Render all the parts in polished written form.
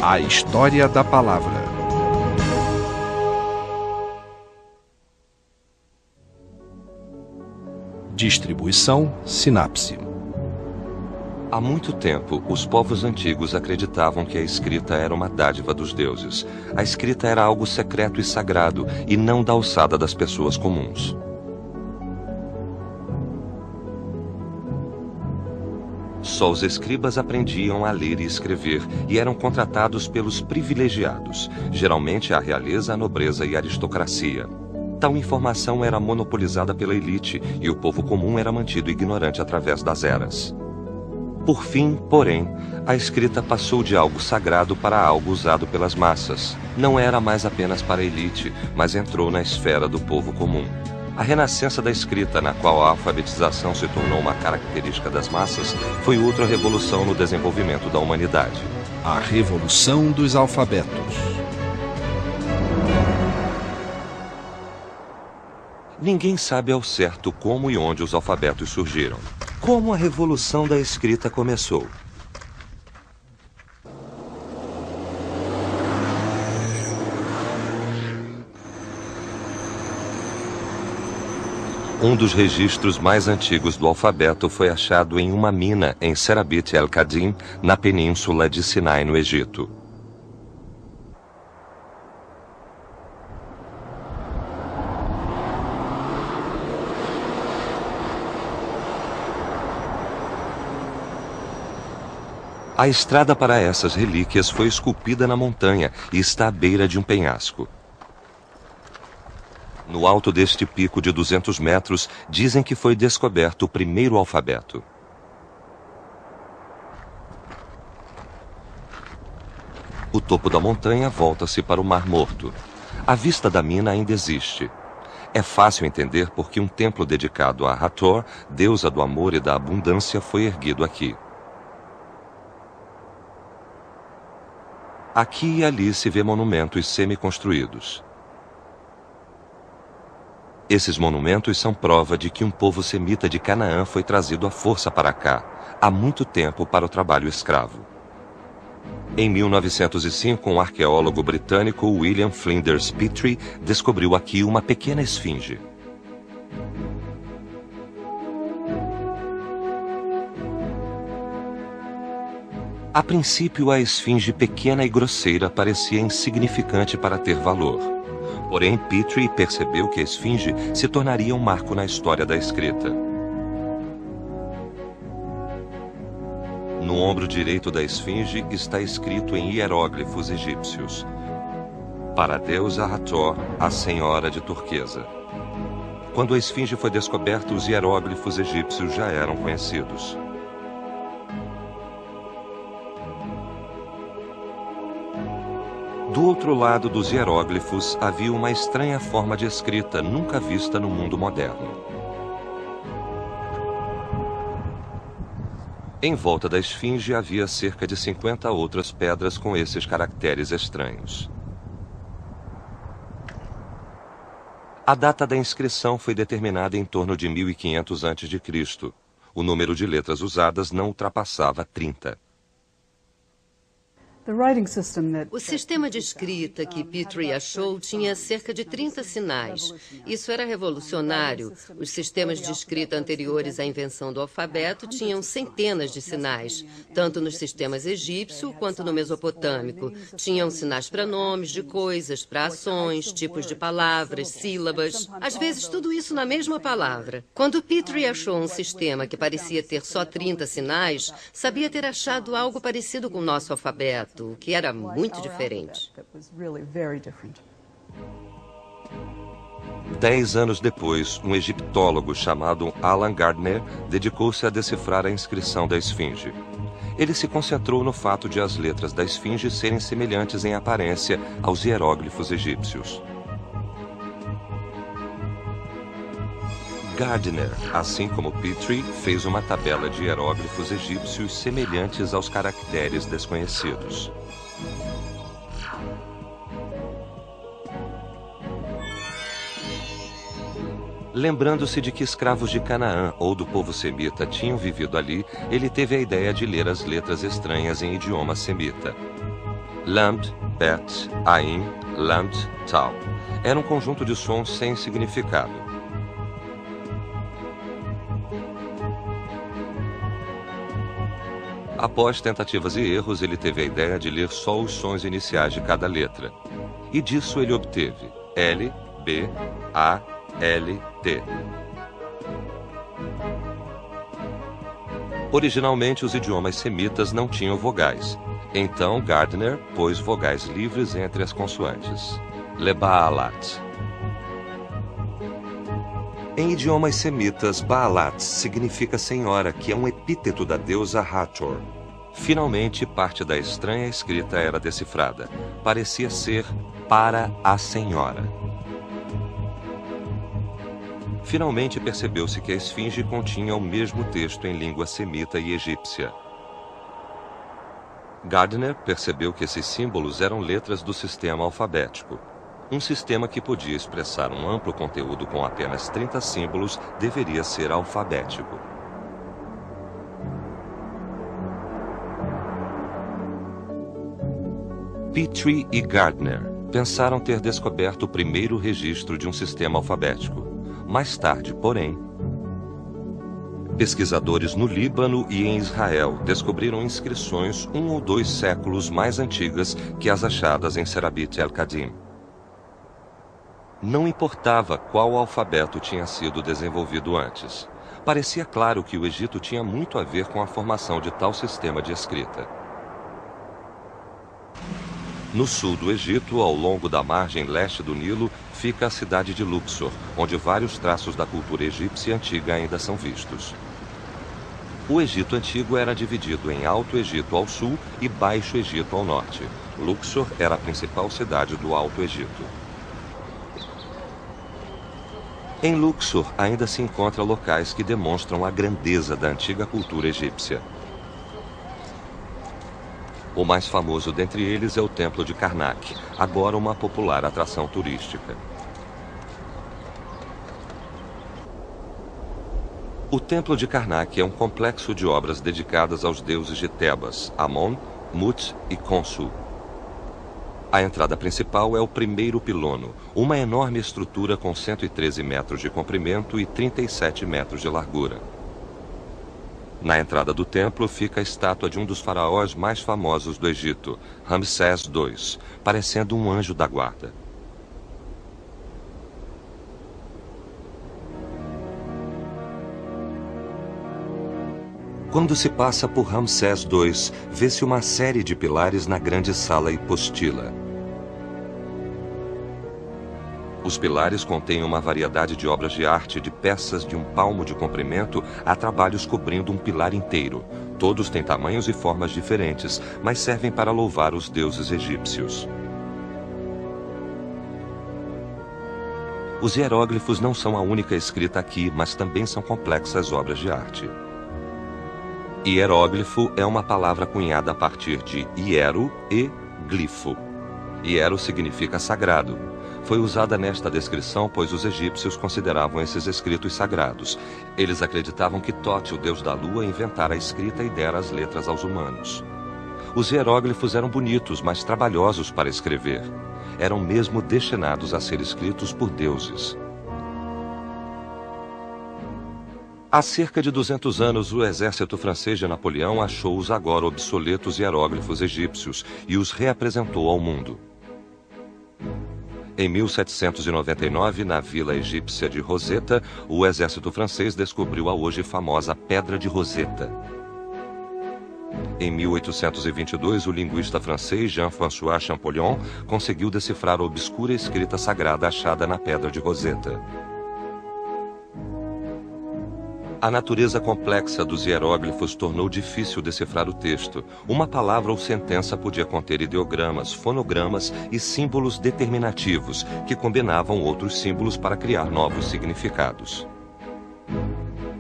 A História da Palavra. Distribuição Sinapse. Há muito tempo, os povos antigos acreditavam que a escrita era uma dádiva dos deuses. A escrita era algo secreto e sagrado, e não da alçada das pessoas comuns. Só os escribas aprendiam a ler e escrever e eram contratados pelos privilegiados, geralmente a realeza, a nobreza e a aristocracia. Tal informação era monopolizada pela elite e o povo comum era mantido ignorante através das eras. Por fim, porém, a escrita passou de algo sagrado para algo usado pelas massas. Não era mais apenas para a elite, mas entrou na esfera do povo comum. A renascença da escrita, na qual a alfabetização se tornou uma característica das massas, foi outra revolução no desenvolvimento da humanidade. A Revolução dos Alfabetos. Ninguém sabe ao certo como e onde os alfabetos surgiram. Como a revolução da escrita começou? Um dos registros mais antigos do alfabeto foi achado em uma mina em Serabit el-Qadim, na península de Sinai, no Egito. A estrada para essas relíquias foi esculpida na montanha e está à beira de um penhasco. No alto deste pico de 200 metros, dizem que foi descoberto o primeiro alfabeto. O topo da montanha volta-se para o Mar Morto. A vista da mina ainda existe. É fácil entender porque um templo dedicado a Hathor, deusa do amor e da abundância, foi erguido aqui. Aqui e ali se vê monumentos semi-construídos. Esses monumentos são prova de que um povo semita de Canaã foi trazido à força para cá, há muito tempo, para o trabalho escravo. Em 1905, um arqueólogo britânico, William Flinders Petrie, descobriu aqui uma pequena esfinge. A princípio, a esfinge pequena e grosseira parecia insignificante para ter valor. Porém, Petrie percebeu que a esfinge se tornaria um marco na história da escrita. No ombro direito da esfinge está escrito em hieróglifos egípcios: para a deusa Hathor, a senhora de turquesa. Quando a esfinge foi descoberta, os hieróglifos egípcios já eram conhecidos. Do outro lado dos hieróglifos havia uma estranha forma de escrita nunca vista no mundo moderno. Em volta da esfinge havia cerca de 50 outras pedras com esses caracteres estranhos. A data da inscrição foi determinada em torno de 1500 a.C. O número de letras usadas não ultrapassava 30. O sistema de escrita que Petrie achou tinha cerca de 30 sinais. Isso era revolucionário. Os sistemas de escrita anteriores à invenção do alfabeto tinham centenas de sinais, tanto nos sistemas egípcio quanto no mesopotâmico. Tinham sinais para nomes de coisas, para ações, tipos de palavras, sílabas. Às vezes, tudo isso na mesma palavra. Quando Petrie achou um sistema que parecia ter só 30 sinais, sabia ter achado algo parecido com o nosso alfabeto, o que era muito diferente. 10 anos depois, um egiptólogo chamado Alan Gardner dedicou-se a decifrar a inscrição da esfinge. Ele se concentrou no fato de as letras da esfinge serem semelhantes em aparência aos hieróglifos egípcios. Gardner, assim como Petrie, fez uma tabela de hieróglifos egípcios semelhantes aos caracteres desconhecidos. Lembrando-se de que escravos de Canaã ou do povo semita tinham vivido ali, ele teve a ideia de ler as letras estranhas em idioma semita. Lamd, Bet, Ain, Lamd, Tal. Era um conjunto de sons sem significado. Após tentativas e erros, ele teve a ideia de ler só os sons iniciais de cada letra. E disso ele obteve L, B, A, L, T. Originalmente, os idiomas semitas não tinham vogais. Então, Gardner pôs vogais livres entre as consoantes. Lebaalat. Em idiomas semitas, Baalat significa senhora, que é um epíteto da deusa Hathor. Finalmente, parte da estranha escrita era decifrada. Parecia ser para a senhora. Finalmente percebeu-se que a esfinge continha o mesmo texto em língua semita e egípcia. Gardner percebeu que esses símbolos eram letras do sistema alfabético. Um sistema que podia expressar um amplo conteúdo com apenas 30 símbolos deveria ser alfabético. Petrie e Gardner pensaram ter descoberto o primeiro registro de um sistema alfabético. Mais tarde, porém, pesquisadores no Líbano e em Israel descobriram inscrições 1 ou 2 séculos mais antigas que as achadas em Serabit el-Qadim. Não importava qual alfabeto tinha sido desenvolvido antes. Parecia claro que o Egito tinha muito a ver com a formação de tal sistema de escrita. No sul do Egito, ao longo da margem leste do Nilo, fica a cidade de Luxor, onde vários traços da cultura egípcia antiga ainda são vistos. O Egito Antigo era dividido em Alto Egito ao sul e Baixo Egito ao norte. Luxor era a principal cidade do Alto Egito. Em Luxor ainda se encontram locais que demonstram a grandeza da antiga cultura egípcia. O mais famoso dentre eles é o Templo de Karnak, agora uma popular atração turística. O Templo de Karnak é um complexo de obras dedicadas aos deuses de Tebas, Amon, Mut e Khonsu. A entrada principal é o primeiro pilono, uma enorme estrutura com 113 metros de comprimento e 37 metros de largura. Na entrada do templo fica a estátua de um dos faraós mais famosos do Egito, Ramsés II, parecendo um anjo da guarda. Quando se passa por Ramsés II, vê-se uma série de pilares na grande sala hipostila. Os pilares contêm uma variedade de obras de arte, de peças de 1 palmo de comprimento a trabalhos cobrindo um pilar inteiro. Todos têm tamanhos e formas diferentes, mas servem para louvar os deuses egípcios. Os hieróglifos não são a única escrita aqui, mas também são complexas obras de arte. Hieróglifo é uma palavra cunhada a partir de hiero e glifo. Hiero significa sagrado. Foi usada nesta descrição pois os egípcios consideravam esses escritos sagrados. Eles acreditavam que Tote, o deus da lua, inventara a escrita e dera as letras aos humanos. Os hieróglifos eram bonitos, mas trabalhosos para escrever. Eram mesmo destinados a ser escritos por deuses. Há cerca de 200 anos, o exército francês de Napoleão achou os agora obsoletos hieróglifos egípcios e os reapresentou ao mundo. Em 1799, na vila egípcia de Rosetta, o exército francês descobriu a hoje famosa Pedra de Rosetta. Em 1822, o linguista francês Jean-François Champollion conseguiu decifrar a obscura escrita sagrada achada na Pedra de Roseta. A natureza complexa dos hieróglifos tornou difícil decifrar o texto. Uma palavra ou sentença podia conter ideogramas, fonogramas e símbolos determinativos, que combinavam outros símbolos para criar novos significados.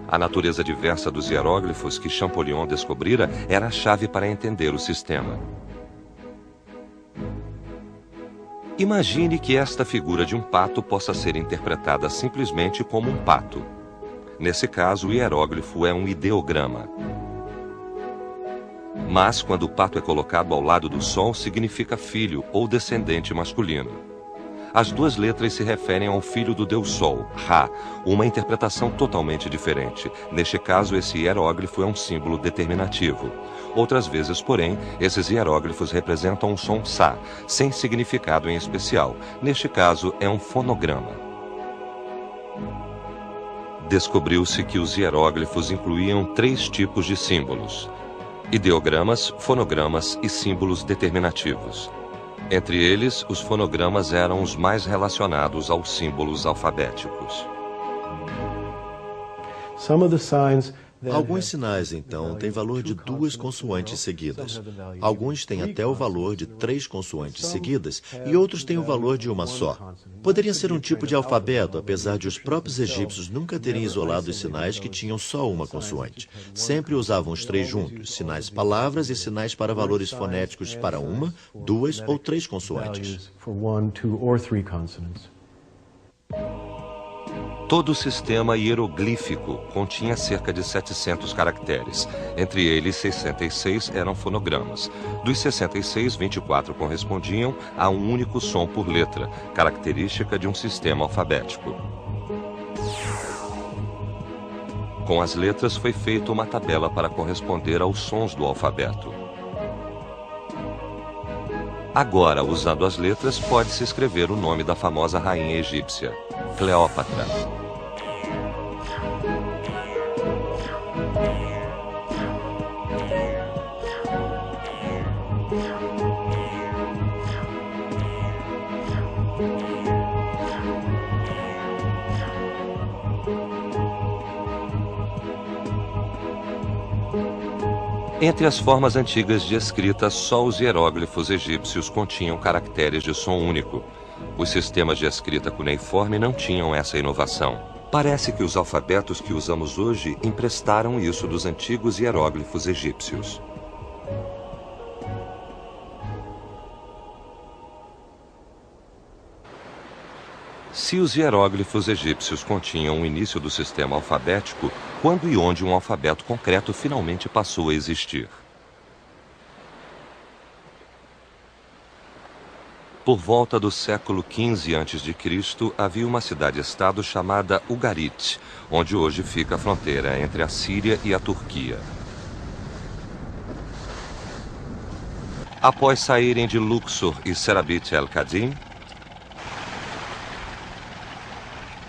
A natureza diversa dos hieróglifos que Champollion descobrira era a chave para entender o sistema. Imagine que esta figura de um pato possa ser interpretada simplesmente como um pato. Nesse caso, o hieróglifo é um ideograma. Mas, quando o pato é colocado ao lado do som, significa filho ou descendente masculino. As duas letras se referem ao filho do deus Sol, Ra, uma interpretação totalmente diferente. Neste caso, esse hieróglifo é um símbolo determinativo. Outras vezes, porém, esses hieróglifos representam um som Sa, sem significado em especial. Neste caso, é um fonograma. Descobriu-se que os hieróglifos incluíam 3 tipos de símbolos: ideogramas, fonogramas e símbolos determinativos. Entre eles, os fonogramas eram os mais relacionados aos símbolos alfabéticos. Alguns sinais, então, têm valor de 2 consoantes seguidas. Alguns têm até o valor de 3 consoantes seguidas e outros têm o valor de uma só. Poderia ser um tipo de alfabeto, apesar de os próprios egípcios nunca terem isolado os sinais que tinham só uma consoante. Sempre usavam os 3 juntos, sinais palavras e sinais para valores fonéticos para 1, 2 ou 3 consoantes. Todo o sistema hieroglífico continha cerca de 700 caracteres. Entre eles, 66 eram fonogramas. Dos 66, 24 correspondiam a um único som por letra, característica de um sistema alfabético. Com as letras foi feita uma tabela para corresponder aos sons do alfabeto. Agora, usando as letras, pode-se escrever o nome da famosa rainha egípcia, Cleópatra. Entre as formas antigas de escrita, só os hieróglifos egípcios continham caracteres de som único. Os sistemas de escrita cuneiforme não tinham essa inovação. Parece que os alfabetos que usamos hoje emprestaram isso dos antigos hieróglifos egípcios. Se os hieróglifos egípcios continham o início do sistema alfabético, quando e onde um alfabeto concreto finalmente passou a existir? Por volta do século XV a.C., havia uma cidade-estado chamada Ugarit, onde hoje fica a fronteira entre a Síria e a Turquia. Após saírem de Luxor e Serabit el-Qadim,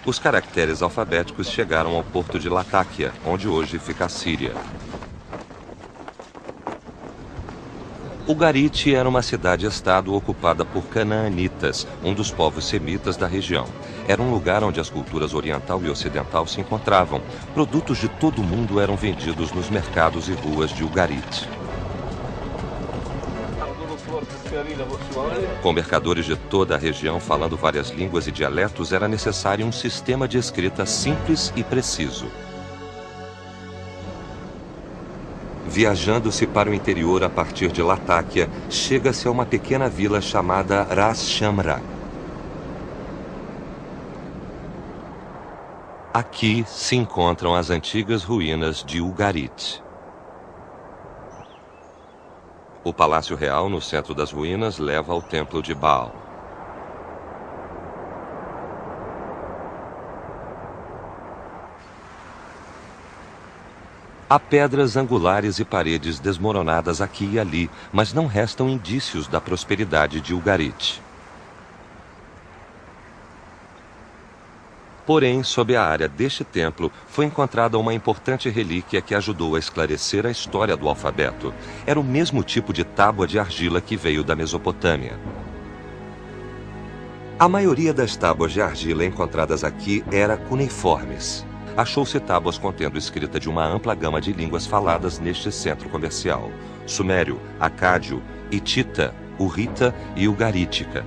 os caracteres alfabéticos chegaram ao porto de Latáquia, onde hoje fica a Síria. Ugarit era uma cidade-estado ocupada por canaanitas, um dos povos semitas da região. Era um lugar onde as culturas oriental e ocidental se encontravam. Produtos de todo o mundo eram vendidos nos mercados e ruas de Ugarit. Com mercadores de toda a região falando várias línguas e dialetos, era necessário um sistema de escrita simples e preciso. Viajando-se para o interior a partir de Latáquia, chega-se a uma pequena vila chamada Ras Shamra. Aqui se encontram as antigas ruínas de Ugarit. O Palácio Real, no centro das ruínas, leva ao Templo de Baal. Há pedras angulares e paredes desmoronadas aqui e ali, mas não restam indícios da prosperidade de Ugarit. Porém, sob a área deste templo, foi encontrada uma importante relíquia que ajudou a esclarecer a história do alfabeto. Era o mesmo tipo de tábua de argila que veio da Mesopotâmia. A maioria das tábuas de argila encontradas aqui era cuneiformes. Achou-se tábuas contendo escrita de uma ampla gama de línguas faladas neste centro comercial: sumério, acádio, hitita, hurrita e ugarítica.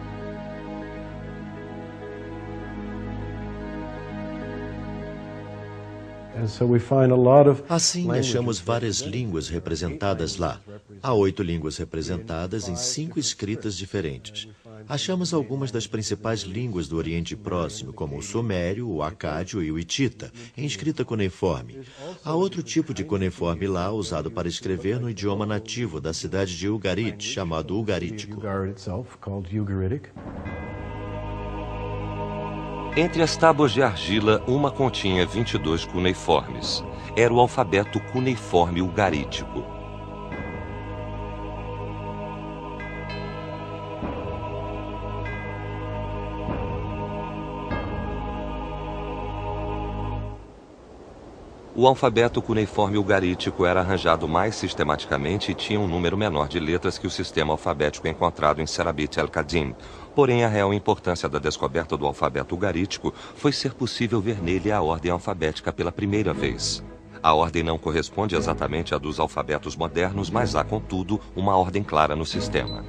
Assim, achamos várias línguas representadas lá. Há 8 línguas representadas em 5 escritas diferentes. Achamos algumas das principais línguas do Oriente Próximo, como o sumério, o acádio e o hitita, em escrita cuneiforme. Há outro tipo de cuneiforme lá usado para escrever no idioma nativo da cidade de Ugarit, chamado ugarítico. Entre as tábuas de argila, uma continha 22 cuneiformes. Era o alfabeto cuneiforme ugarítico. O alfabeto cuneiforme ugarítico era arranjado mais sistematicamente e tinha um número menor de letras que o sistema alfabético encontrado em Serabit el-Qadim. Porém, a real importância da descoberta do alfabeto ugarítico foi ser possível ver nele a ordem alfabética pela primeira vez. A ordem não corresponde exatamente à dos alfabetos modernos, mas há, contudo, uma ordem clara no sistema.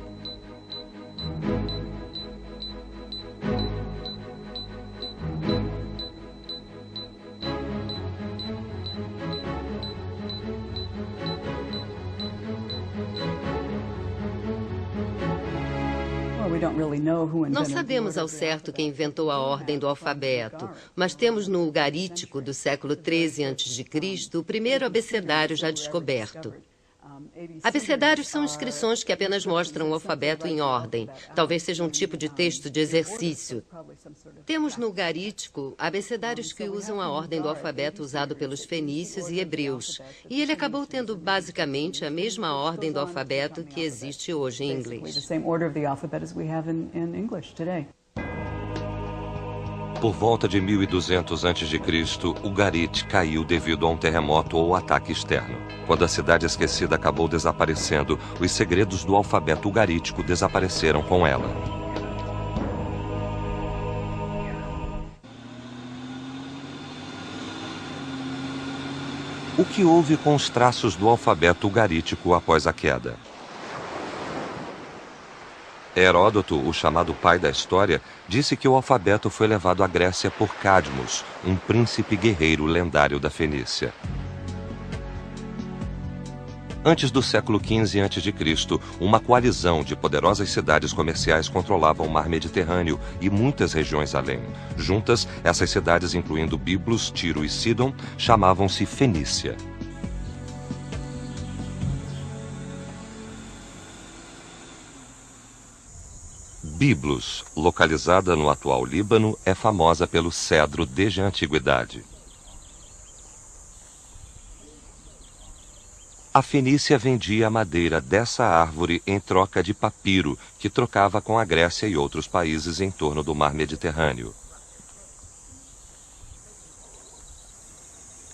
Não sabemos ao certo quem inventou a ordem do alfabeto, mas temos no Ugarítico do século XIII a.C. o primeiro abecedário já descoberto. Abecedários são inscrições que apenas mostram o alfabeto em ordem. Talvez seja um tipo de texto de exercício. Temos no Ugarítico abecedários que usam a ordem do alfabeto usado pelos fenícios e hebreus. E ele acabou tendo basicamente a mesma ordem do alfabeto que existe hoje em inglês. Por volta de 1200 a.C., Ugarit caiu devido a um terremoto ou ataque externo. Quando a cidade esquecida acabou desaparecendo, os segredos do alfabeto ugarítico desapareceram com ela. O que houve com os traços do alfabeto ugarítico após a queda? Heródoto, o chamado pai da história, disse que o alfabeto foi levado à Grécia por Cadmos, um príncipe guerreiro lendário da Fenícia. Antes do século XV a.C., uma coalizão de poderosas cidades comerciais controlava o mar Mediterrâneo e muitas regiões além. Juntas, essas cidades, incluindo Biblos, Tiro e Sidon, chamavam-se Fenícia. Biblos, localizada no atual Líbano, é famosa pelo cedro desde a antiguidade. A Fenícia vendia a madeira dessa árvore em troca de papiro, que trocava com a Grécia e outros países em torno do mar Mediterrâneo.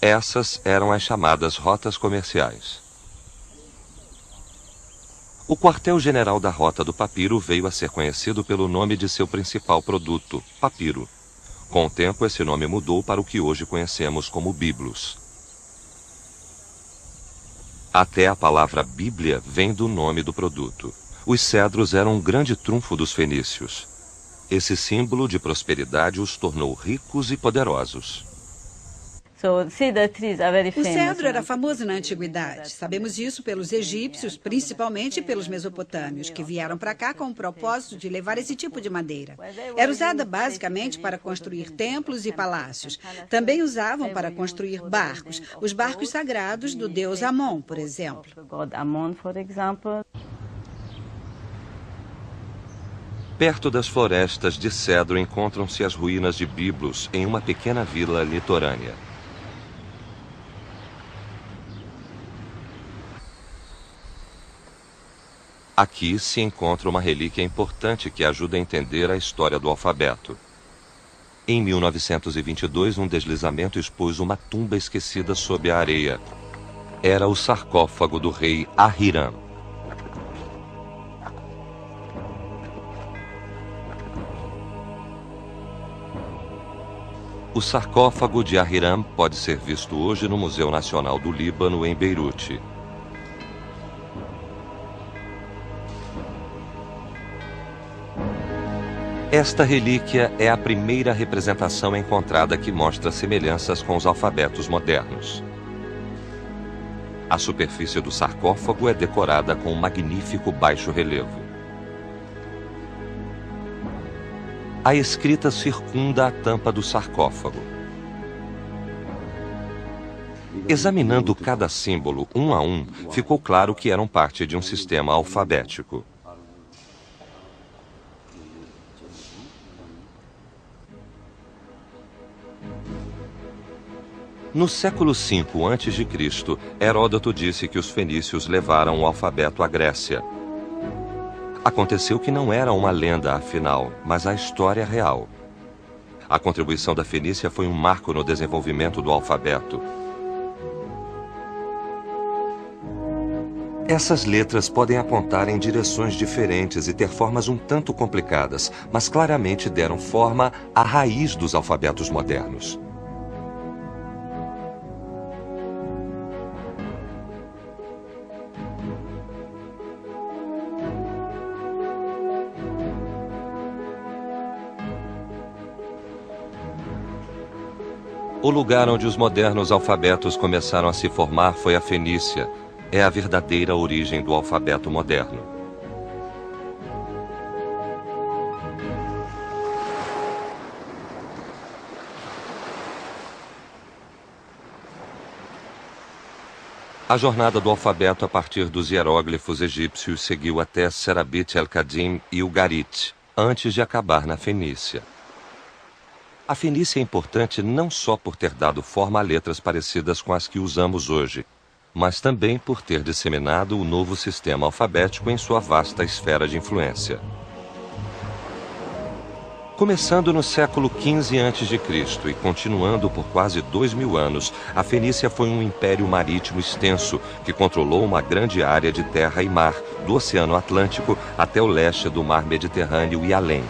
Essas eram as chamadas rotas comerciais. O quartel-general da Rota do Papiro veio a ser conhecido pelo nome de seu principal produto, papiro. Com o tempo, esse nome mudou para o que hoje conhecemos como Biblos. Até a palavra Bíblia vem do nome do produto. Os cedros eram um grande trunfo dos fenícios. Esse símbolo de prosperidade os tornou ricos e poderosos. O cedro era famoso na antiguidade. Sabemos isso pelos egípcios, principalmente pelos mesopotâmios, que vieram para cá com o propósito de levar esse tipo de madeira. Era usada basicamente para construir templos e palácios. Também usavam para construir barcos, os barcos sagrados do deus Amon, por exemplo. Perto das florestas de cedro encontram-se as ruínas de Biblos, em uma pequena vila litorânea. Aqui se encontra uma relíquia importante que ajuda a entender a história do alfabeto. Em 1922, um deslizamento expôs uma tumba esquecida sob a areia. Era o sarcófago do rei Ahiram. O sarcófago de Ahiram pode ser visto hoje no Museu Nacional do Líbano, em Beirute. Esta relíquia é a primeira representação encontrada que mostra semelhanças com os alfabetos modernos. A superfície do sarcófago é decorada com um magnífico baixo relevo. A escrita circunda a tampa do sarcófago. Examinando cada símbolo um a um, ficou claro que eram parte de um sistema alfabético. No século V a.C., Heródoto disse que os fenícios levaram o alfabeto à Grécia. Aconteceu que não era uma lenda, afinal, mas a história real. A contribuição da Fenícia foi um marco no desenvolvimento do alfabeto. Essas letras podem apontar em direções diferentes e ter formas um tanto complicadas, mas claramente deram forma à raiz dos alfabetos modernos. O lugar onde os modernos alfabetos começaram a se formar foi a Fenícia. É a verdadeira origem do alfabeto moderno. A jornada do alfabeto a partir dos hieróglifos egípcios seguiu até Serabit el-Qadim e Ugarit, antes de acabar na Fenícia. A Fenícia é importante não só por ter dado forma a letras parecidas com as que usamos hoje, mas também por ter disseminado o novo sistema alfabético em sua vasta esfera de influência. Começando no século XV a.C. e continuando por quase 2000 anos, a Fenícia foi um império marítimo extenso que controlou uma grande área de terra e mar, do Oceano Atlântico até o leste do Mar Mediterrâneo e além.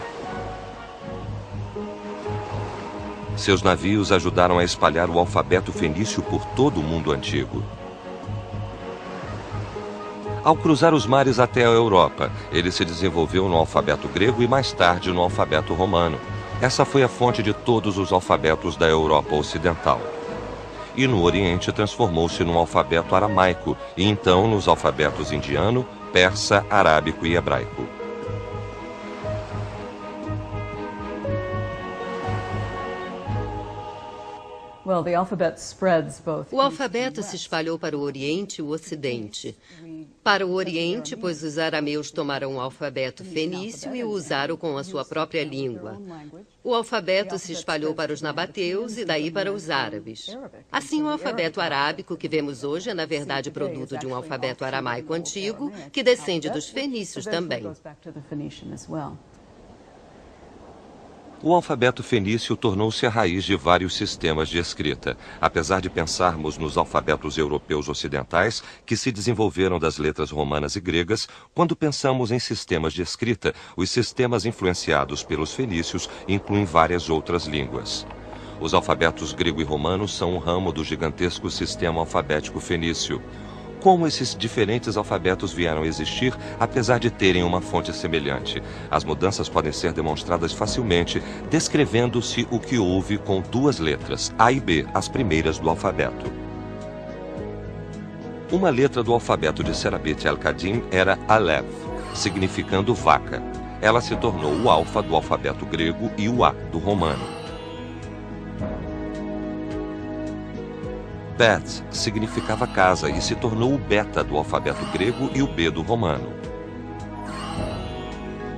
Seus navios ajudaram a espalhar o alfabeto fenício por todo o mundo antigo. Ao cruzar os mares até a Europa, ele se desenvolveu no alfabeto grego e mais tarde no alfabeto romano. Essa foi a fonte de todos os alfabetos da Europa Ocidental. E no Oriente transformou-se num alfabeto aramaico e então nos alfabetos indiano, persa, arábico e hebraico. O alfabeto se espalhou para o Oriente e o Ocidente. Para o Oriente, pois os arameus tomaram o alfabeto fenício e o usaram com a sua própria língua. O alfabeto se espalhou para os nabateus e daí para os árabes. Assim, o alfabeto arábico que vemos hoje é, na verdade, produto de um alfabeto aramaico antigo, que descende dos fenícios também. O alfabeto fenício tornou-se a raiz de vários sistemas de escrita. Apesar de pensarmos nos alfabetos europeus ocidentais, que se desenvolveram das letras romanas e gregas, quando pensamos em sistemas de escrita, os sistemas influenciados pelos fenícios incluem várias outras línguas. Os alfabetos grego e romano são um ramo do gigantesco sistema alfabético fenício. Como esses diferentes alfabetos vieram a existir, apesar de terem uma fonte semelhante? As mudanças podem ser demonstradas facilmente, descrevendo-se o que houve com duas letras, A e B, as primeiras do alfabeto. Uma letra do alfabeto de Serabit el-Qadim era Aleph, significando vaca. Ela se tornou o alfa do alfabeto grego e o A do romano. Bet significava casa e se tornou o beta do alfabeto grego e o B do romano.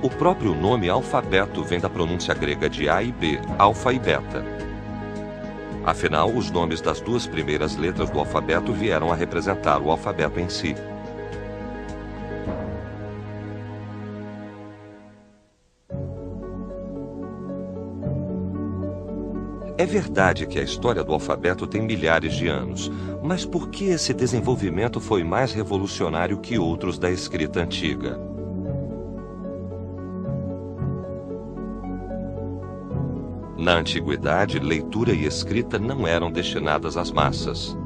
O próprio nome alfabeto vem da pronúncia grega de A e B, alfa e beta. Afinal, os nomes das duas primeiras letras do alfabeto vieram a representar o alfabeto em si. É verdade que a história do alfabeto tem milhares de anos, mas por que esse desenvolvimento foi mais revolucionário que outros da escrita antiga? Na antiguidade, leitura e escrita não eram destinadas às massas.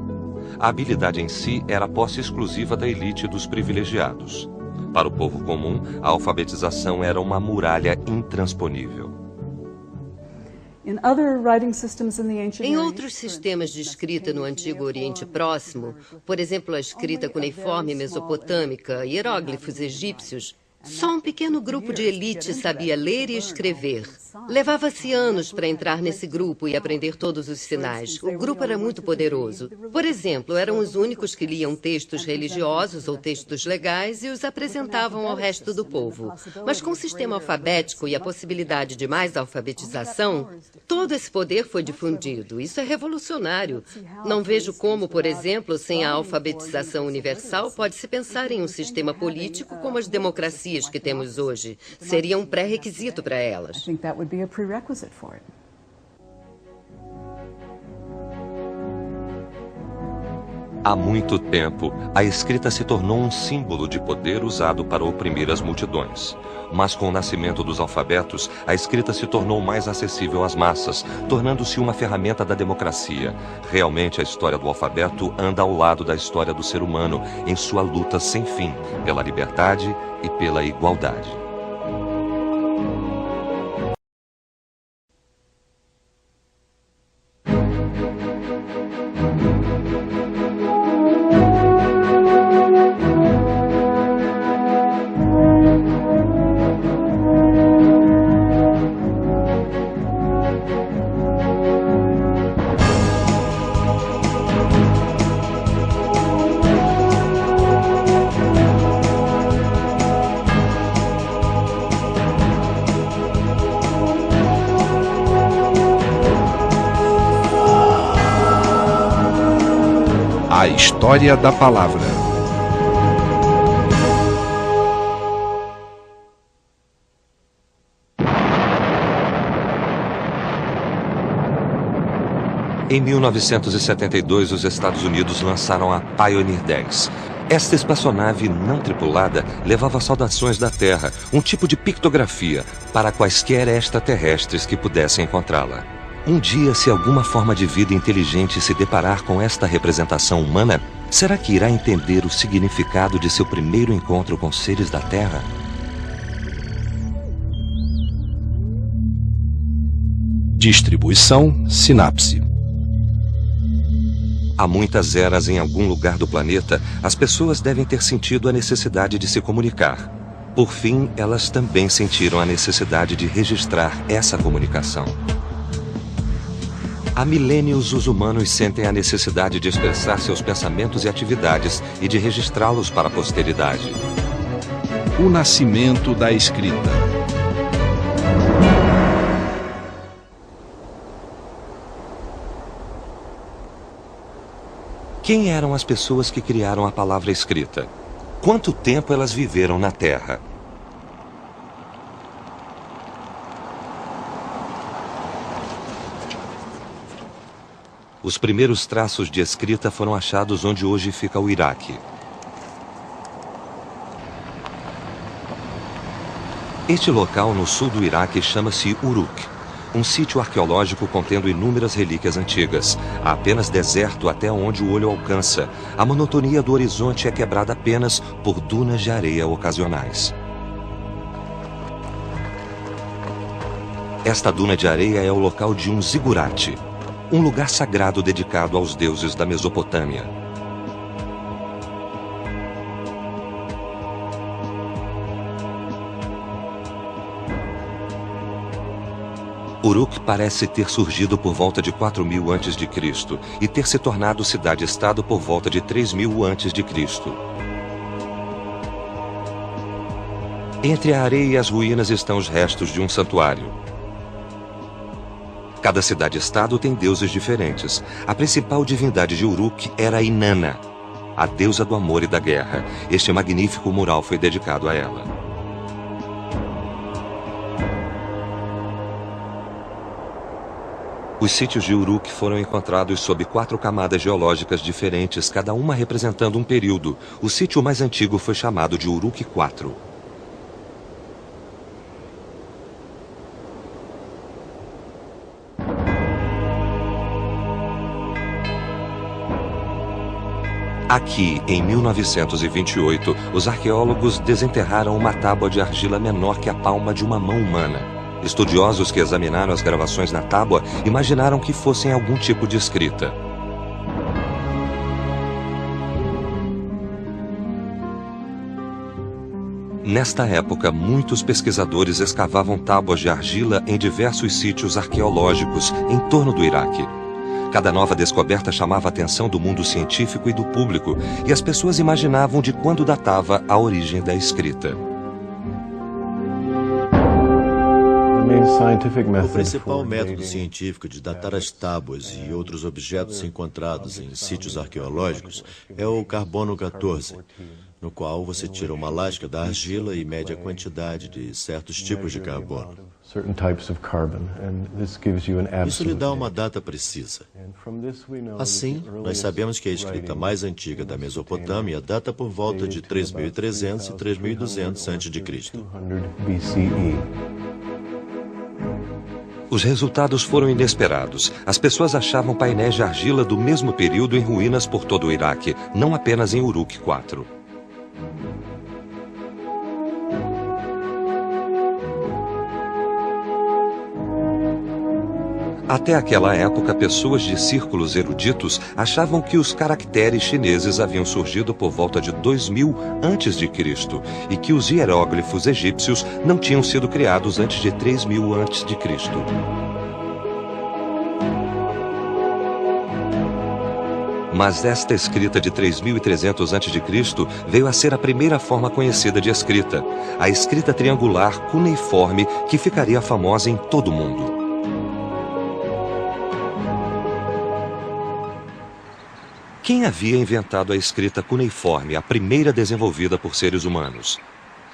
A habilidade em si era a posse exclusiva da elite e dos privilegiados. Para o povo comum, a alfabetização era uma muralha intransponível. Em outros sistemas de escrita no Antigo Oriente Próximo, por exemplo, a escrita cuneiforme mesopotâmica e hieróglifos egípcios, só um pequeno grupo de elite sabia ler e escrever. Levava-se anos para entrar nesse grupo e aprender todos os sinais. O grupo era muito poderoso. Por exemplo, eram os únicos que liam textos religiosos ou textos legais e os apresentavam ao resto do povo. Mas com o sistema alfabético e a possibilidade de mais alfabetização, todo esse poder foi difundido. Isso é revolucionário. Não vejo como, por exemplo, sem a alfabetização universal, pode-se pensar em um sistema político como as democracias que temos hoje. Seria um pré-requisito para elas. Would be a prerequisite for it. Há muito tempo, a escrita se tornou um símbolo de poder usado para oprimir as multidões. Mas com o nascimento dos alfabetos, a escrita se tornou mais acessível às massas, tornando-se uma ferramenta da democracia. Realmente, a história do alfabeto anda ao lado da história do ser humano em sua luta sem fim pela liberdade e pela igualdade. A História da Palavra. Em 1972, os Estados Unidos lançaram a Pioneer 10. Esta espaçonave não tripulada levava saudações da Terra, um tipo de pictografia, para quaisquer extraterrestres que pudessem encontrá-la. Um dia, se alguma forma de vida inteligente se deparar com esta representação humana, será que irá entender o significado de seu primeiro encontro com seres da Terra? Distribuição Sinapse. Há muitas eras em algum lugar do planeta, as pessoas devem ter sentido a necessidade de se comunicar. Por fim, elas também sentiram a necessidade de registrar essa comunicação. Há milênios, os humanos sentem a necessidade de expressar seus pensamentos e atividades e de registrá-los para a posteridade. O nascimento da escrita. Quem eram as pessoas que criaram a palavra escrita? Quanto tempo elas viveram na Terra? Os primeiros traços de escrita foram achados onde hoje fica o Iraque. Este local no sul do Iraque chama-se Uruk, um sítio arqueológico contendo inúmeras relíquias antigas. Há apenas deserto até onde o olho alcança. A monotonia do horizonte é quebrada apenas por dunas de areia ocasionais. Esta duna de areia é o local de um zigurate, um lugar sagrado dedicado aos deuses da Mesopotâmia. Uruk parece ter surgido por volta de 4000 a.C. e ter se tornado cidade-estado por volta de 3000 a.C. Entre a areia e as ruínas estão os restos de um santuário. Cada cidade-estado tem deuses diferentes. A principal divindade de Uruk era Inanna, a deusa do amor e da guerra. Este magnífico mural foi dedicado a ela. Os sítios de Uruk foram encontrados sob 4 camadas geológicas diferentes, cada uma representando um período. O sítio mais antigo foi chamado de Uruk IV. Aqui, em 1928, os arqueólogos desenterraram uma tábua de argila menor que a palma de uma mão humana. Estudiosos que examinaram as gravações na tábua imaginaram que fossem algum tipo de escrita. Nesta época, muitos pesquisadores escavavam tábuas de argila em diversos sítios arqueológicos em torno do Iraque. Cada nova descoberta chamava a atenção do mundo científico e do público, e as pessoas imaginavam de quando datava a origem da escrita. O principal método científico de datar as tábuas e outros objetos encontrados em sítios arqueológicos é o carbono 14, no qual você tira uma lasca da argila e mede a quantidade de certos tipos de carbono. Isso lhe dá uma data precisa. Assim, nós sabemos que a escrita mais antiga da Mesopotâmia data por volta de 3.300 e 3.200 a.C. Os resultados foram inesperados. As pessoas achavam painéis de argila do mesmo período em ruínas por todo o Iraque, não apenas em Uruk IV. Até aquela época, pessoas de círculos eruditos achavam que os caracteres chineses haviam surgido por volta de 2000 a.C. e que os hieróglifos egípcios não tinham sido criados antes de 3000 a.C. Mas esta escrita de 3.300 a.C. veio a ser a primeira forma conhecida de escrita, a escrita triangular cuneiforme que ficaria famosa em todo o mundo. Quem havia inventado a escrita cuneiforme, a primeira desenvolvida por seres humanos?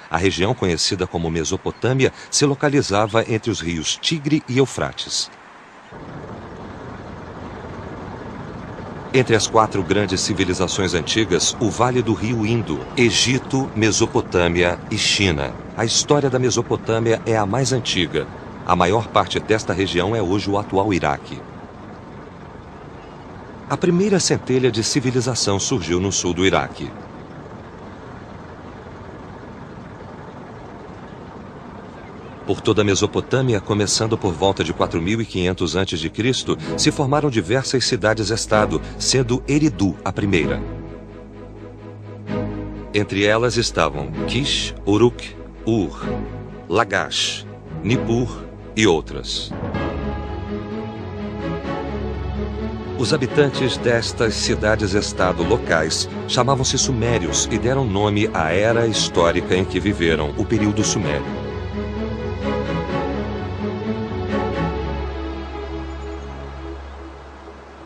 A região conhecida como Mesopotâmia se localizava entre os rios Tigre e Eufrates. Entre as 4 grandes civilizações antigas, o Vale do Rio Indo, Egito, Mesopotâmia e China. A história da Mesopotâmia é a mais antiga. A maior parte desta região é hoje o atual Iraque. A primeira centelha de civilização surgiu no sul do Iraque. Por toda a Mesopotâmia, começando por volta de 4.500 a.C., se formaram diversas cidades-estado, sendo Eridu a primeira. Entre elas estavam Kish, Uruk, Ur, Lagash, Nippur e outras. Os habitantes destas cidades-estado locais chamavam-se sumérios e deram nome à era histórica em que viveram, o período sumério.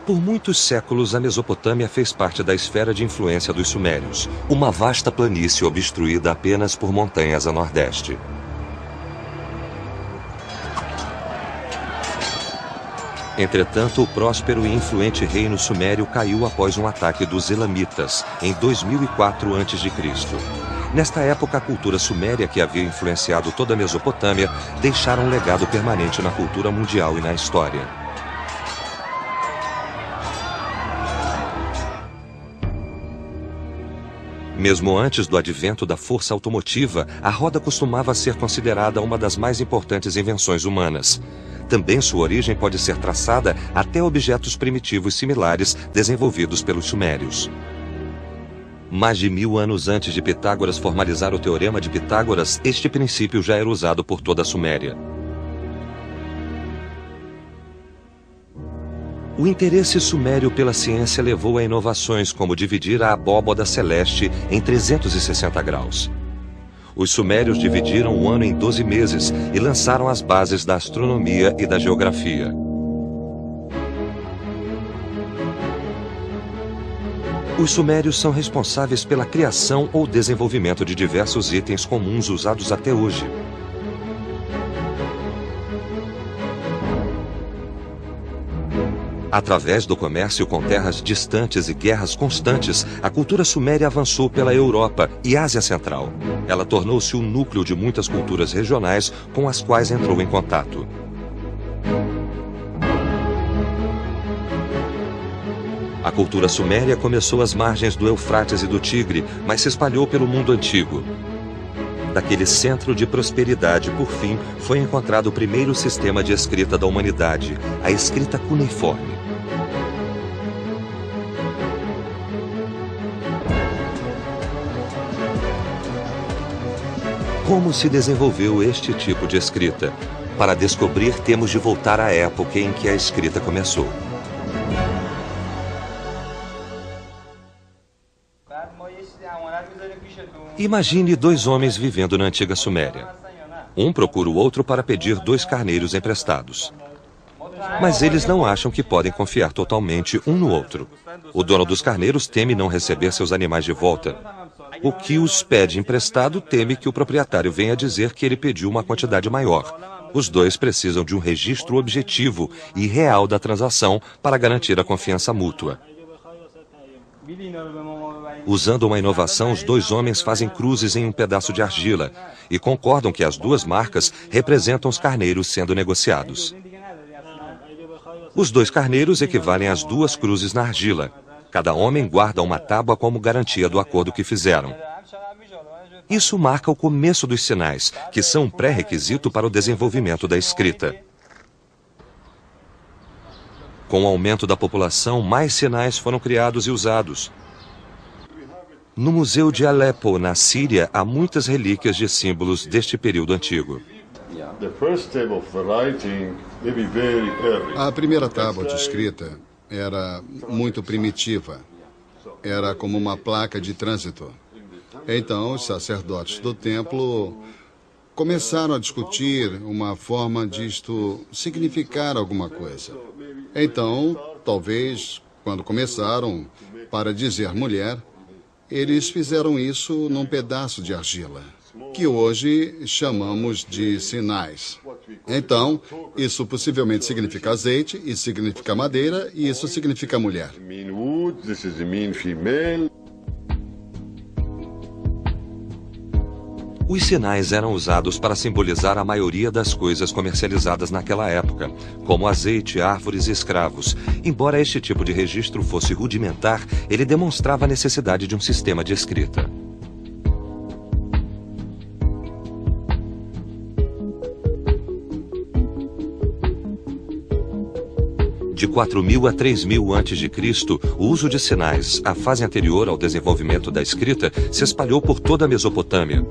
Por muitos séculos, a Mesopotâmia fez parte da esfera de influência dos sumérios, uma vasta planície obstruída apenas por montanhas a nordeste. Entretanto, o próspero e influente reino sumério caiu após um ataque dos Elamitas, em 2004 a.C. Nesta época, a cultura suméria, que havia influenciado toda a Mesopotâmia, deixara um legado permanente na cultura mundial e na história. Mesmo antes do advento da força automotiva, a roda costumava ser considerada uma das mais importantes invenções humanas. Também sua origem pode ser traçada até objetos primitivos similares desenvolvidos pelos sumérios. Mais de 1000 anos antes de Pitágoras formalizar o Teorema de Pitágoras, este princípio já era usado por toda a Suméria. O interesse sumério pela ciência levou a inovações como dividir a abóbada celeste em 360 graus. Os sumérios dividiram o ano em 12 meses e lançaram as bases da astronomia e da geografia. Os sumérios são responsáveis pela criação ou desenvolvimento de diversos itens comuns usados até hoje. Através do comércio com terras distantes e guerras constantes, a cultura suméria avançou pela Europa e Ásia Central. Ela tornou-se o núcleo de muitas culturas regionais com as quais entrou em contato. A cultura suméria começou às margens do Eufrates e do Tigre, mas se espalhou pelo mundo antigo. Daquele centro de prosperidade, por fim, foi encontrado o primeiro sistema de escrita da humanidade, a escrita cuneiforme. Como se desenvolveu este tipo de escrita? Para descobrir, temos de voltar à época em que a escrita começou. Imagine dois homens vivendo na antiga Suméria. Um procura o outro para pedir 2 carneiros emprestados. Mas eles não acham que podem confiar totalmente um no outro. O dono dos carneiros teme não receber seus animais de volta. O que os pede emprestado teme que o proprietário venha dizer que ele pediu uma quantidade maior. Os dois precisam de um registro objetivo e real da transação para garantir a confiança mútua. Usando uma inovação, os 2 homens fazem cruzes em um pedaço de argila e concordam que as 2 marcas representam os carneiros sendo negociados. Os 2 carneiros equivalem às 2 cruzes na argila. Cada homem guarda uma tábua como garantia do acordo que fizeram. Isso marca o começo dos sinais, que são um pré-requisito para o desenvolvimento da escrita. Com o aumento da população, mais sinais foram criados e usados. No Museu de Alepo, na Síria, há muitas relíquias de símbolos deste período antigo. A primeira tábua de escrita era muito primitiva. Era como uma placa de trânsito. Então, os sacerdotes do templo começaram a discutir uma forma disto significar alguma coisa. Então, talvez, quando começaram, para dizer mulher, eles fizeram isso num pedaço de argila, que hoje chamamos de sinais. Então, isso possivelmente significa azeite, isso significa madeira, e isso significa mulher. Os sinais eram usados para simbolizar a maioria das coisas comercializadas naquela época, como azeite, árvores e escravos. Embora este tipo de registro fosse rudimentar, ele demonstrava a necessidade de um sistema de escrita. De 4.000 a 3.000 a.C., o uso de sinais, a fase anterior ao desenvolvimento da escrita, se espalhou por toda a Mesopotâmia.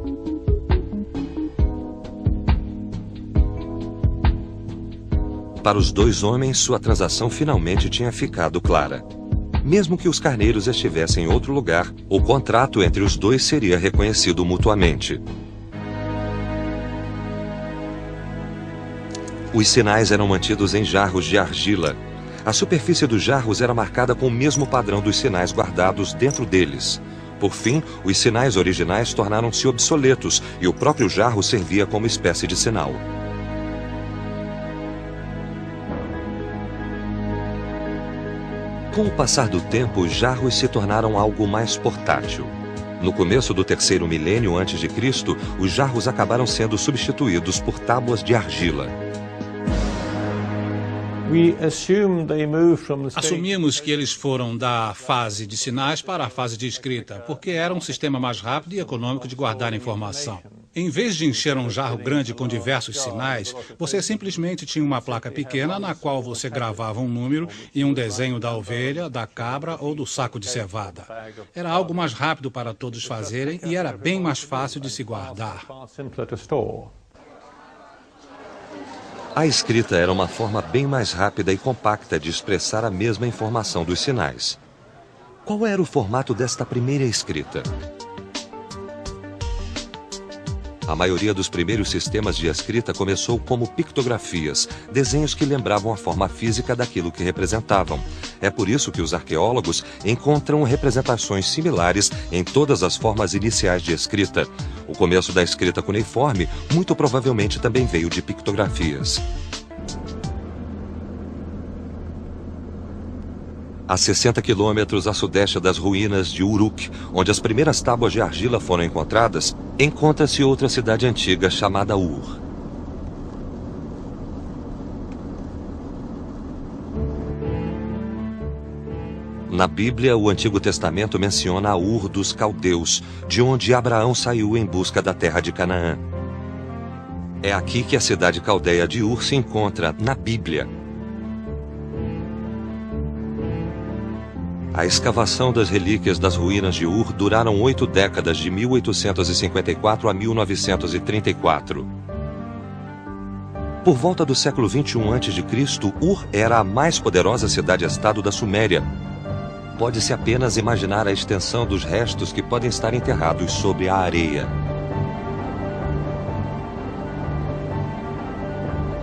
Para os 2 homens, sua transação finalmente tinha ficado clara. Mesmo que os carneiros estivessem em outro lugar, o contrato entre os 2 seria reconhecido mutuamente. Os sinais eram mantidos em jarros de argila. A superfície dos jarros era marcada com o mesmo padrão dos sinais guardados dentro deles. Por fim, os sinais originais tornaram-se obsoletos e o próprio jarro servia como espécie de sinal. Com o passar do tempo, os jarros se tornaram algo mais portátil. No começo do 3º milênio a.C., os jarros acabaram sendo substituídos por tábuas de argila. Assumimos que eles foram da fase de sinais para a fase de escrita, porque era um sistema mais rápido e econômico de guardar informação. Em vez de encher um jarro grande com diversos sinais, você simplesmente tinha uma placa pequena na qual você gravava um número e um desenho da ovelha, da cabra ou do saco de cevada. Era algo mais rápido para todos fazerem e era bem mais fácil de se guardar. A escrita era uma forma bem mais rápida e compacta de expressar a mesma informação dos sinais. Qual era o formato desta primeira escrita? A maioria dos primeiros sistemas de escrita começou como pictografias, desenhos que lembravam a forma física daquilo que representavam. É por isso que os arqueólogos encontram representações similares em todas as formas iniciais de escrita. O começo da escrita cuneiforme muito provavelmente também veio de pictografias. A 60 quilômetros a sudeste das ruínas de Uruk, onde as primeiras tábuas de argila foram encontradas, encontra-se outra cidade antiga chamada Ur. Na Bíblia, o Antigo Testamento menciona a Ur dos Caldeus, de onde Abraão saiu em busca da terra de Canaã. É aqui que a cidade caldeia de Ur se encontra, na Bíblia. A escavação das relíquias das ruínas de Ur duraram 8 décadas, de 1854 a 1934. Por volta do século 21 a.C., Ur era a mais poderosa cidade-estado da Suméria. Pode-se apenas imaginar a extensão dos restos que podem estar enterrados sobre a areia.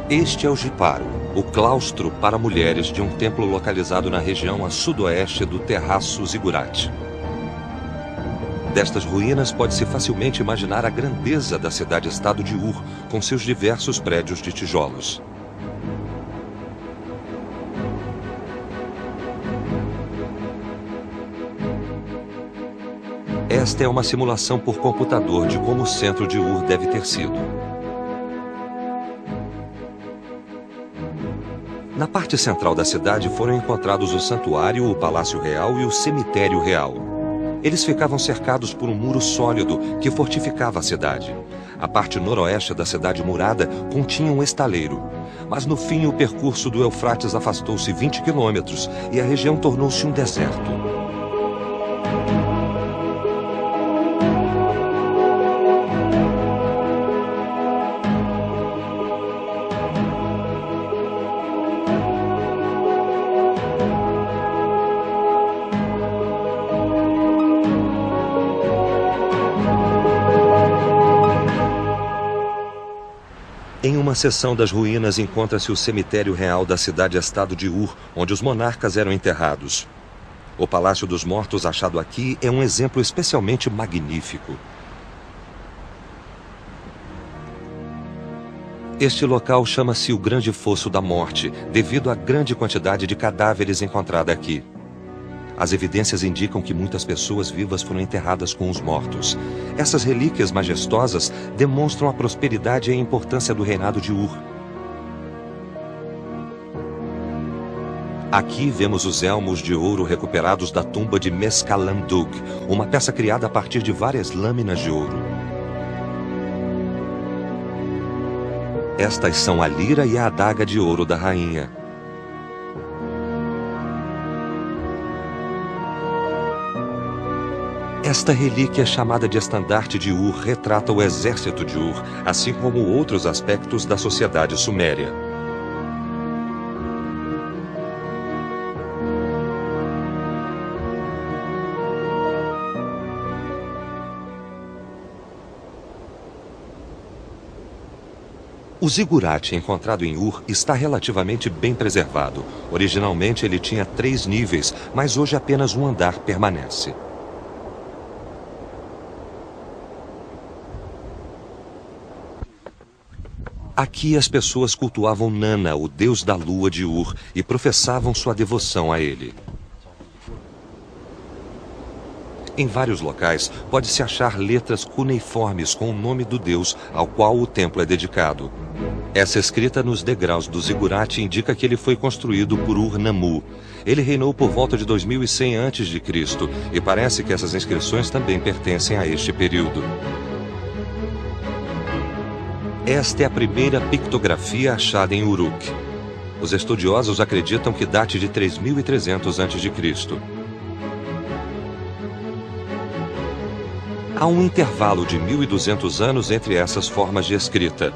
Este é o Jiparo, o claustro para mulheres de um templo localizado na região a sudoeste do Terraço Zigurate. Destas ruínas pode-se facilmente imaginar a grandeza da cidade-estado de Ur, com seus diversos prédios de tijolos. Esta é uma simulação por computador de como o centro de Ur deve ter sido. Na parte central da cidade foram encontrados o santuário, o palácio real e o cemitério real. Eles ficavam cercados por um muro sólido que fortificava a cidade. A parte noroeste da cidade murada continha um estaleiro. Mas no fim o percurso do Eufrates afastou-se 20 quilômetros e a região tornou-se um deserto. Em uma seção das ruínas encontra-se o cemitério real da cidade-estado de Ur, onde os monarcas eram enterrados. O Palácio dos Mortos achado aqui é um exemplo especialmente magnífico. Este local chama-se o Grande Fosso da Morte, devido à grande quantidade de cadáveres encontrada aqui. As evidências indicam que muitas pessoas vivas foram enterradas com os mortos. Essas relíquias majestosas demonstram a prosperidade e a importância do reinado de Ur. Aqui vemos os elmos de ouro recuperados da tumba de Mescalandug, uma peça criada a partir de várias lâminas de ouro. Estas são a lira e a adaga de ouro da rainha. Esta relíquia chamada de estandarte de Ur retrata o exército de Ur, assim como outros aspectos da sociedade suméria. O zigurate encontrado em Ur está relativamente bem preservado. Originalmente ele tinha 3 níveis, mas hoje apenas um andar permanece. Aqui as pessoas cultuavam Nana, o deus da lua de Ur, e professavam sua devoção a ele. Em vários locais pode-se achar letras cuneiformes com o nome do deus ao qual o templo é dedicado. Essa escrita nos degraus do zigurate indica que ele foi construído por Ur-Nammu. Ele reinou por volta de 2100 a.C. e parece que essas inscrições também pertencem a este período. Esta é a primeira pictografia achada em Uruk. Os estudiosos acreditam que date de 3300 a.C. Há um intervalo de 1200 anos entre essas formas de escrita.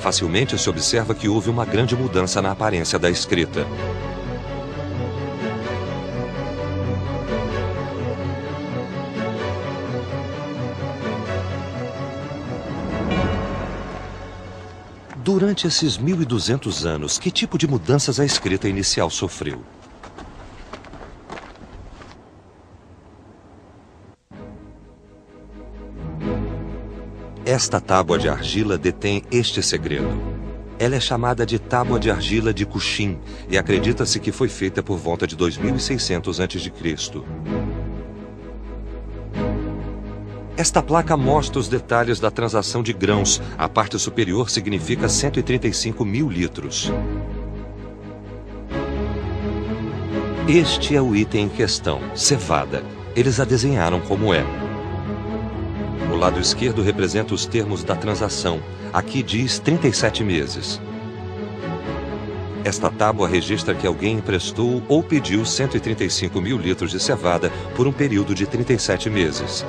Facilmente se observa que houve uma grande mudança na aparência da escrita. Durante esses 1200 anos, que tipo de mudanças a escrita inicial sofreu? Esta tábua de argila detém este segredo. Ela é chamada de Tábua de Argila de Cuxim e acredita-se que foi feita por volta de 2600 a.C. Esta placa mostra os detalhes da transação de grãos. A parte superior significa 135 mil litros. Este é o item em questão, cevada. Eles a desenharam como é. O lado esquerdo representa os termos da transação. Aqui diz 37 meses. Esta tábua registra que alguém emprestou ou pediu 135 mil litros de cevada por um período de 37 meses.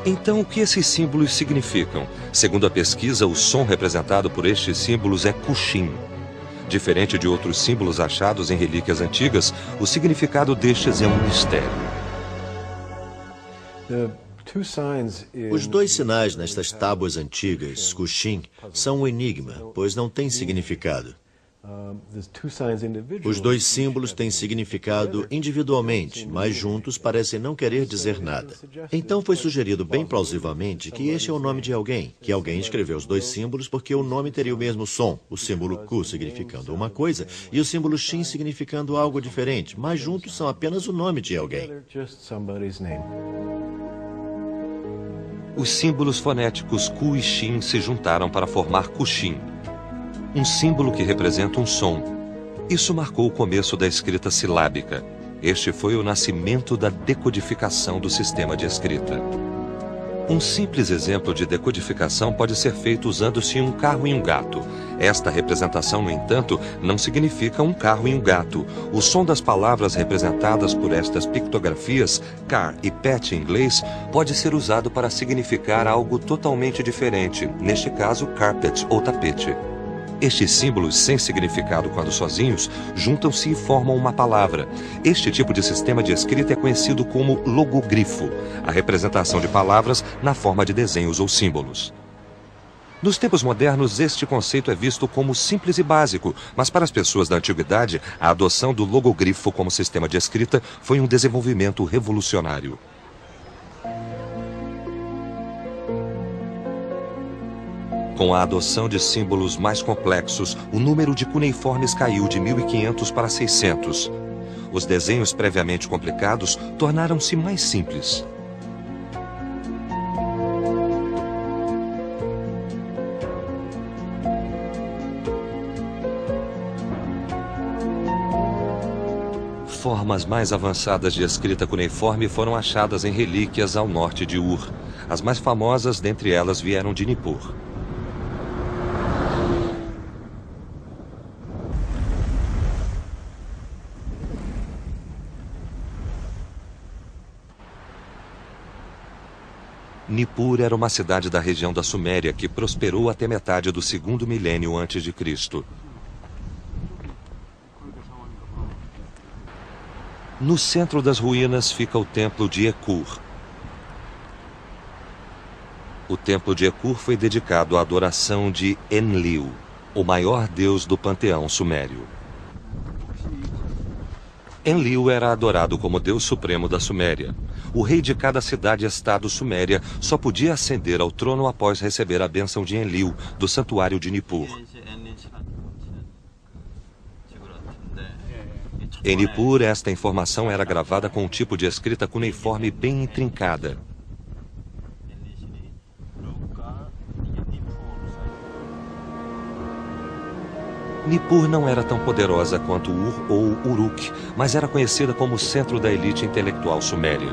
Então, o que esses símbolos significam? Segundo a pesquisa, o som representado por estes símbolos é Cuxim. Diferente de outros símbolos achados em relíquias antigas, o significado destes é um mistério. Os dois sinais nestas tábuas antigas, Cuxim, são um enigma, pois não têm significado. Os dois símbolos têm significado individualmente, mas juntos parecem não querer dizer nada. Então foi sugerido bem plausivelmente que este é o nome de alguém, que alguém escreveu os dois símbolos porque o nome teria o mesmo som, o símbolo Ku significando uma coisa e o símbolo Shin significando algo diferente, mas juntos são apenas o nome de alguém. Os símbolos fonéticos Ku e Shin se juntaram para formar Cuxim, um símbolo que representa um som. Isso marcou o começo da escrita silábica. Este foi o nascimento da decodificação do sistema de escrita. Um simples exemplo de decodificação pode ser feito usando-se um carro e um gato. Esta representação, no entanto, não significa um carro e um gato. O som das palavras representadas por estas pictografias, car e pet em inglês, pode ser usado para significar algo totalmente diferente, neste caso, carpet ou tapete. Estes símbolos, sem significado quando sozinhos, juntam-se e formam uma palavra. Este tipo de sistema de escrita é conhecido como logogrifo, a representação de palavras na forma de desenhos ou símbolos. Nos tempos modernos, este conceito é visto como simples e básico, mas para as pessoas da antiguidade, a adoção do logogrifo como sistema de escrita foi um desenvolvimento revolucionário. Com a adoção de símbolos mais complexos, o número de cuneiformes caiu de 1.500 para 600. Os desenhos previamente complicados tornaram-se mais simples. Formas mais avançadas de escrita cuneiforme foram achadas em relíquias ao norte de Ur. As mais famosas dentre elas vieram de Nippur. Nippur era uma cidade da região da Suméria que prosperou até metade do 2º milênio antes de Cristo. No centro das ruínas fica o templo de Ekur. O templo de Ekur foi dedicado à adoração de Enlil, o maior deus do panteão sumério. Enlil era adorado como deus supremo da Suméria. O rei de cada cidade-estado suméria só podia ascender ao trono após receber a bênção de Enlil, do santuário de Nippur. Em Nippur, esta informação era gravada com um tipo de escrita cuneiforme bem intrincada. Nippur não era tão poderosa quanto Ur ou Uruk, mas era conhecida como o centro da elite intelectual suméria.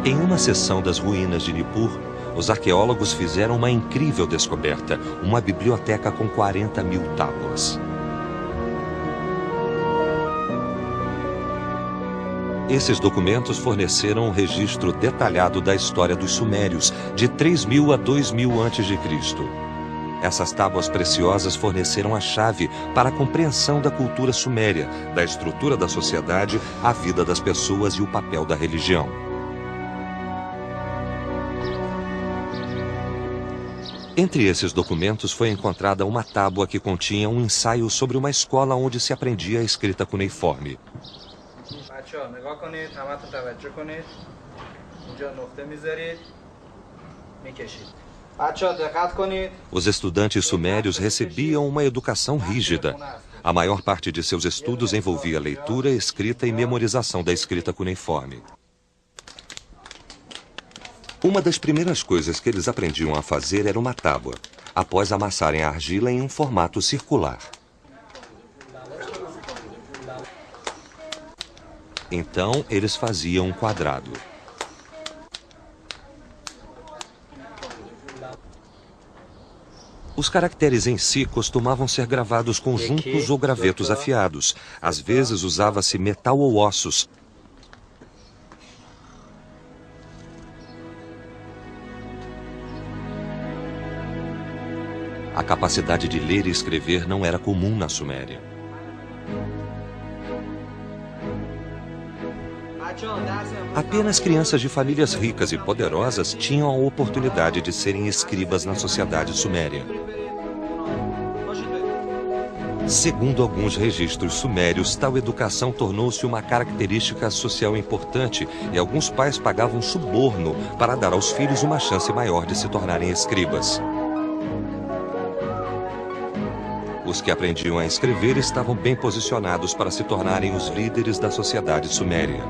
Em uma seção das ruínas de Nippur, os arqueólogos fizeram uma incrível descoberta, uma biblioteca com 40.000 tábuas. Esses documentos forneceram um registro detalhado da história dos sumérios, de 3.000 a 2.000 a.C. Essas tábuas preciosas forneceram a chave para a compreensão da cultura suméria, da estrutura da sociedade, a vida das pessoas e o papel da religião. Entre esses documentos foi encontrada uma tábua que continha um ensaio sobre uma escola onde se aprendia a escrita cuneiforme. Os estudantes sumérios recebiam uma educação rígida. A maior parte de seus estudos envolvia leitura, escrita e memorização da escrita cuneiforme. Uma das primeiras coisas que eles aprendiam a fazer era uma tábua, após amassarem a argila em um formato circular. Então, eles faziam um quadrado. Os caracteres em si costumavam ser gravados com juntos ou gravetos afiados. Às vezes usava-se metal ou ossos. A capacidade de ler e escrever não era comum na Suméria. Apenas crianças de famílias ricas e poderosas tinham a oportunidade de serem escribas na sociedade suméria. Segundo alguns registros sumérios, tal educação tornou-se uma característica social importante e alguns pais pagavam suborno para dar aos filhos uma chance maior de se tornarem escribas. Os que aprendiam a escrever estavam bem posicionados para se tornarem os líderes da sociedade suméria.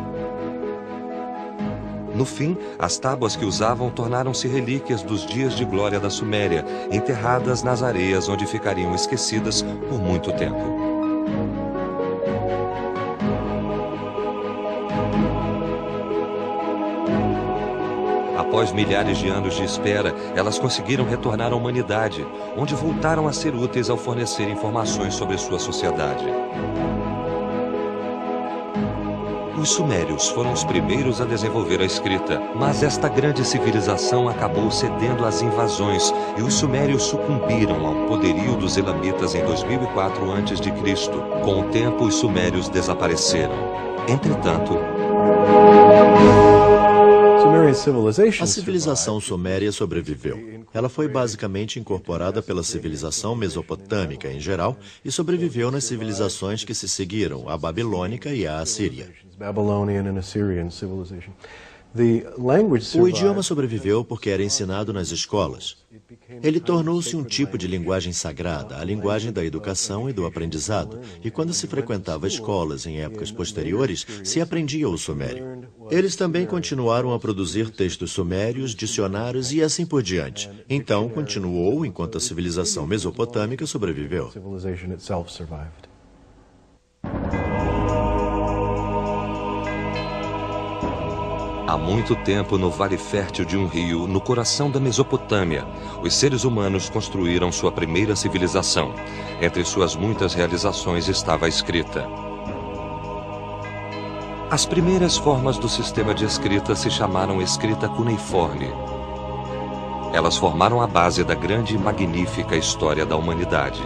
No fim, as tábuas que usavam tornaram-se relíquias dos dias de glória da Suméria, enterradas nas areias onde ficariam esquecidas por muito tempo. Após milhares de anos de espera, elas conseguiram retornar à humanidade, onde voltaram a ser úteis ao fornecer informações sobre sua sociedade. Os sumérios foram os primeiros a desenvolver a escrita, mas esta grande civilização acabou cedendo às invasões e os sumérios sucumbiram ao poderio dos elamitas em 2004 a.C. Com o tempo, os sumérios desapareceram. Entretanto, a civilização suméria sobreviveu. Ela foi basicamente incorporada pela civilização mesopotâmica em geral e sobreviveu nas civilizações que se seguiram, a babilônica e a assíria. O idioma sobreviveu porque era ensinado nas escolas. Ele tornou-se um tipo de linguagem sagrada, a linguagem da educação e do aprendizado, e quando se frequentava escolas em épocas posteriores, se aprendia o sumério. Eles também continuaram a produzir textos sumérios, dicionários e assim por diante. Então, continuou enquanto a civilização mesopotâmica sobreviveu. Há muito tempo, no vale fértil de um rio, no coração da Mesopotâmia, os seres humanos construíram sua primeira civilização. Entre suas muitas realizações estava a escrita. As primeiras formas do sistema de escrita se chamaram escrita cuneiforme. Elas formaram a base da grande e magnífica história da humanidade.